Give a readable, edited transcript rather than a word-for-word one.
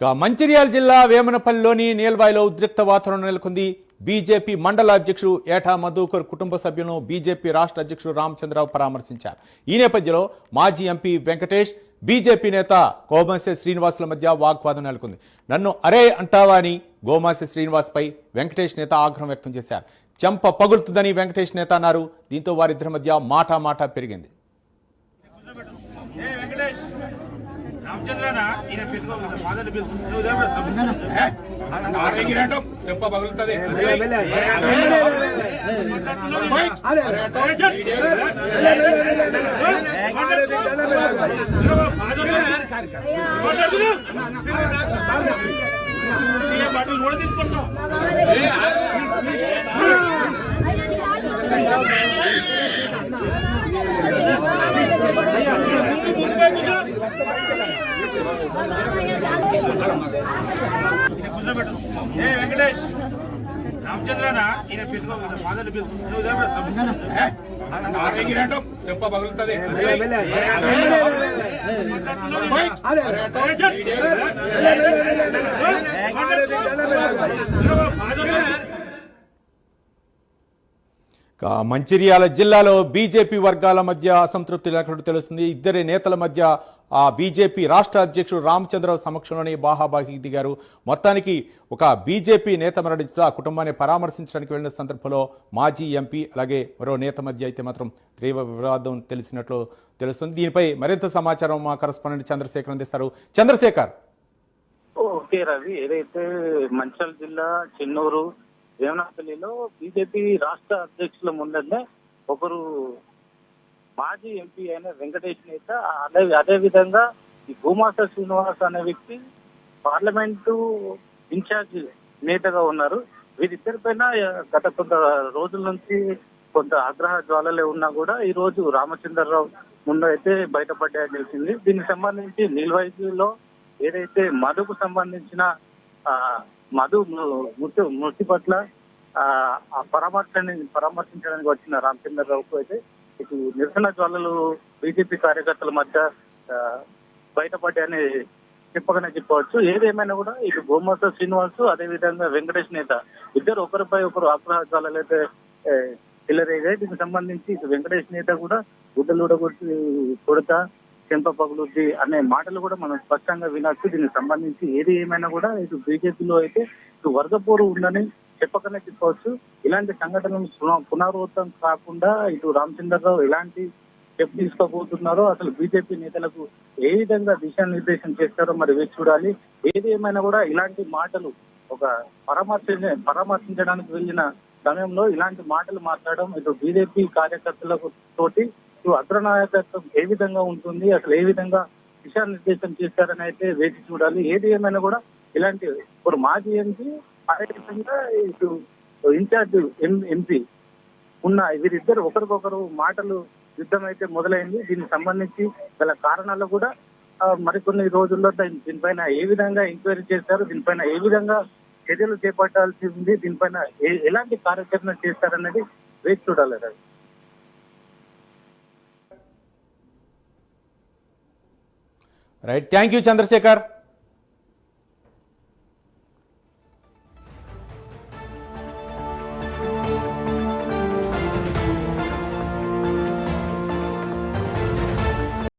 మంచిర్యాల జిల్లా వేమనపల్లిలోని నీల్వాయిలో ఉద్రిక్త వాతావరణం నెలకొంది. బీజేపీ మండల అధ్యక్షుడు ఏటా మధుకర్ కుటుంబ సభ్యులను బీజేపీ రాష్ట్ర అధ్యక్షుడు రామచంద్రరావు పరామర్శించారు. ఈ నేపథ్యంలో మాజీ ఎంపీ వెంకటేష్, బీజేపీ నేత గోమాసె శ్రీనివాసుల మధ్య వాగ్వాదం నెలకొంది. నన్ను అరే అంటావా అని గోమాసె శ్రీనివాస్పై వెంకటేష్ నేత ఆగ్రహం వ్యక్తం చేశారు. చెంప పగులుతుందని వెంకటేష్ నేత అన్నారు. దీంతో వారిద్దరి మధ్య మాటా పెరిగింది. రామచంద్రనా ఈయన పెట్టుకోవాలి ఫాదర్ బిల్ చెంప పగులుతుంది. బాటలు కూడా తీసుకుంటాం. వెంకటేష్ రామచంద్రనా ఈయన పెట్టుకోవాలి ఫాదర్ బిల్ చెంప పగులుతుంది. మంచిర్యాల జిల్లాలో బీజేపీ వర్గాల మధ్య అసంతృప్తి నెలకొన్నట్టు తెలుస్తుంది. ఇద్దరి నేతల మధ్య ఆ బీజేపీ రాష్ట్ర అధ్యక్షుడు రామచంద్రరావు సమక్షంలోనే బాహాబాహి దిగారు. మొత్తానికి ఒక బీజేపీ నేత మరణించిన ఆ కుటుంబాన్ని పరామర్శించడానికి వెళ్లిన సందర్భంలో మాజీ ఎంపీ అలాగే మరో నేత మధ్య అయితే మాత్రం తీవ్ర వివాదం తెలిసినట్లు తెలుస్తుంది. దీనిపై మరింత సమాచారం మా కరెస్పాండెంట్ చంద్రశేఖర్ అందిస్తారు. చంద్రశేఖర్. ఓకే రవి, ఏదైతే మంచిర్యాల జిల్లా చెన్నూరు వేమనపల్లిలో బీజేపీ రాష్ట్ర అధ్యక్షుల ముందనే ఒకరు మాజీ ఎంపీ అయిన వెంకటేష్ నేత, అదే విధంగా ఈ గోమాస శ్రీనివాస్ అనే వ్యక్తి పార్లమెంటు ఇన్ఛార్జ్ నేతగా ఉన్నారు. వీరిద్దరి పైన గత కొంత రోజుల నుంచి కొంత ఆగ్రహ జ్వాలలే ఉన్నా కూడా ఈ రోజు రామచంద్రరావు ముందు అయితే బయటపడ్డాయని తెలిసింది. దీనికి సంబంధించి నీల్వాయిలో ఏదైతే మధుకు సంబంధించిన మధు మృతి పట్ల పరామర్శించడానికి వచ్చిన రామచంద్రరావుకు అయితే ఇటు నిరసన జ్వాలలు బీజేపీ కార్యకర్తల మధ్య బయటపడ్డాయని చెప్పకనే చెప్పవచ్చు. ఏదేమైనా కూడా ఇటు గోమాస శ్రీనివాస్ అదేవిధంగా వెంకటేష్ నేత ఇద్దరు ఒకరిపై ఒకరు ఆగ్రహ జ్వాలలు అయితే చెలరేగాయి. దీనికి సంబంధించి ఇటు వెంకటేష్ నేత కూడా గుడ్డలు కొడతా చెంప పగులుద్ది అనే మాటలు కూడా మనం స్పష్టంగా వినొచ్చు. దీనికి సంబంధించి ఏది ఏమైనా కూడా ఇటు బీజేపీలో అయితే ఇటు వర్గపోరు ఉందని చెప్పకనే చెప్పవచ్చు. ఇలాంటి సంఘటనలు పునరావృతం కాకుండా ఇటు రామచంద్రరావు ఎలాంటి స్టెప్ తీసుకోబోతున్నారో, అసలు బీజేపీ నేతలకు ఏ విధంగా దిశానిర్దేశం చేస్తారో మరి వేచి చూడాలి. ఏది ఏమైనా కూడా ఇలాంటి మాటలు ఒక పరామర్శించడానికి వెళ్ళిన సమయంలో ఇలాంటి మాటలు మాట్లాడడం ఇటు బీజేపీ కార్యకర్తలకు తోటి ఇటు అగ్రనాయకత్వం ఏ విధంగా ఉంటుంది, అసలు ఏ విధంగా దిశానిర్దేశం చేస్తారని అయితే వేచి చూడాలి. ఏది ఏమైనా కూడా ఇలాంటి ఒక మాజీ ఎంపీ అదేవిధంగా ఇటు ఇన్ఛార్జ్ ఎంపీ ఉన్న వీరిద్దరు ఒకరికొకరు మాటలు యుద్ధం అయితే మొదలైంది. దీనికి సంబంధించి గల కారణాలు కూడా మరికొన్ని రోజుల్లో దీనిపైన ఏ విధంగా ఎంక్వైరీ చేస్తారు, దీనిపైన ఏ విధంగా చర్యలు చేపట్టాల్సి ఉంది, దీనిపైన ఎలాంటి కార్యాచరణ చేస్తారనేది వేచి చూడాలి. Right, thank you Chandrasekhar.